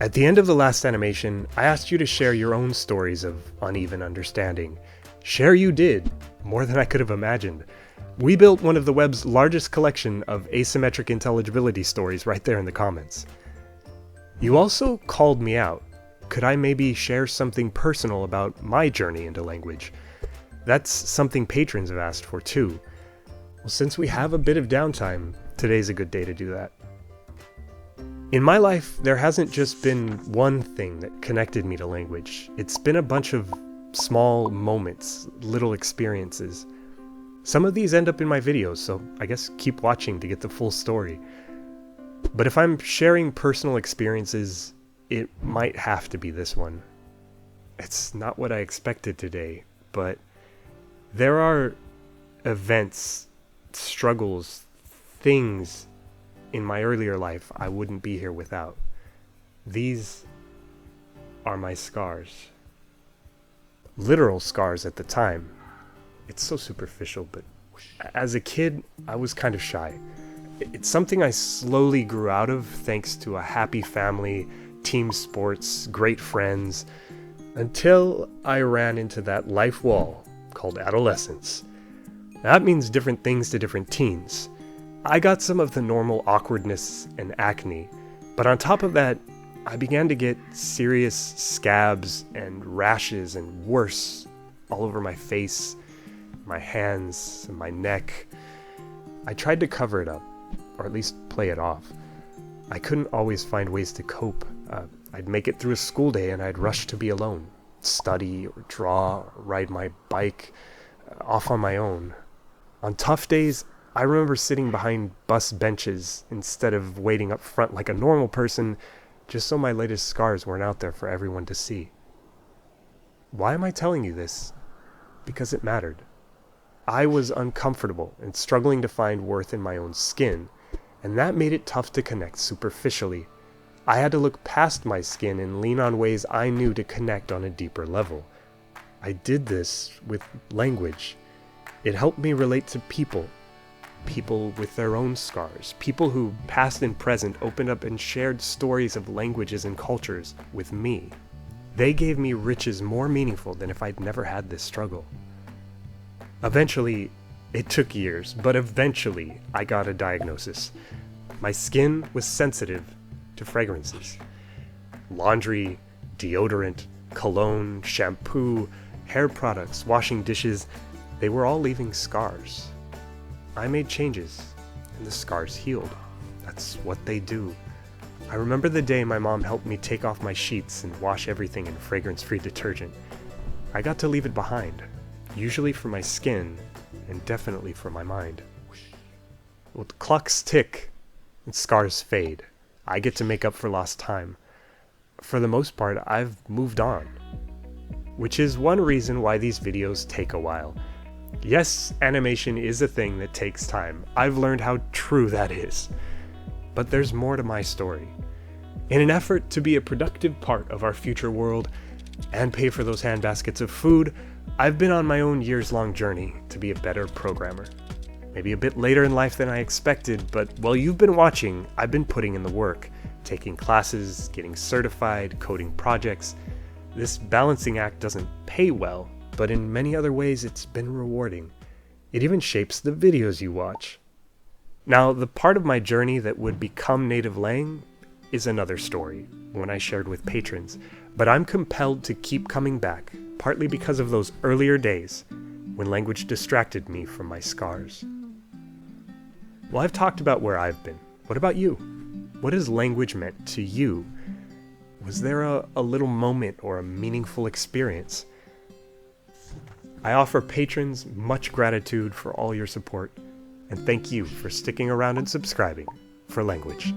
At the end of the last animation, I asked you to share your own stories of uneven understanding. Share you did, more than I could have imagined. We built one of the web's largest collection of asymmetric intelligibility stories right there in the comments. You also called me out. Could I maybe share something personal about my journey into language? That's something patrons have asked for too. Well, since we have a bit of downtime, today's a good day to do that. In my life, there hasn't just been one thing that connected me to language. It's been a bunch of small moments, little experiences. Some of these end up in my videos, so I guess keep watching to get the full story. But if I'm sharing personal experiences, it might have to be this one. It's not what I expected today, but there are events, struggles, things in my earlier life I wouldn't be here without. These are my scars. Literal scars at the time. It's so superficial, but as a kid, I was kind of shy. It's something I slowly grew out of thanks to a happy family, team sports, great friends, until I ran into that life wall called adolescence. That means different things to different teens. I got some of the normal awkwardness and acne, but on top of that, I began to get serious scabs and rashes and worse all over my face, my hands, and my neck. I tried to cover it up, or at least play it off. I couldn't always find ways to cope. I'd make it through a school day and I'd rush to be alone, study or draw, or ride my bike, off on my own. On tough days, I remember sitting behind bus benches instead of waiting up front like a normal person, just so my latest scars weren't out there for everyone to see. Why am I telling you this? Because it mattered. I was uncomfortable and struggling to find worth in my own skin, and that made it tough to connect superficially. I had to look past my skin and lean on ways I knew to connect on a deeper level. I did this with language. It helped me relate to people with their own scars, people who, past and present, opened up and shared stories of languages and cultures with me. They gave me riches more meaningful than if I'd never had this struggle. Eventually, it took years, but eventually I got a diagnosis. My skin was sensitive to fragrances. Laundry, deodorant, cologne, shampoo, hair products, washing dishes, they were all leaving scars. I made changes, and the scars healed. That's what they do. I remember the day my mom helped me take off my sheets and wash everything in fragrance-free detergent. I got to leave it behind, usually for my skin, and definitely for my mind. Well, the clocks tick, and scars fade. I get to make up for lost time. For the most part, I've moved on. Which is one reason why these videos take a while. Yes, animation is a thing that takes time. I've learned how true that is. But there's more to my story. In an effort to be a productive part of our future world and pay for those handbaskets of food, I've been on my own years-long journey to be a better programmer. Maybe a bit later in life than I expected, but while you've been watching, I've been putting in the work, taking classes, getting certified, coding projects. This balancing act doesn't pay well, but in many other ways it's been rewarding. It even shapes the videos you watch. Now, the part of my journey that would become NativLang is another story, one I shared with patrons, but I'm compelled to keep coming back, partly because of those earlier days when language distracted me from my scars. Well, I've talked about where I've been. What about you? What has language meant to you? Was there a little moment or a meaningful experience? I offer patrons much gratitude for all your support, and thank you for sticking around and subscribing for language.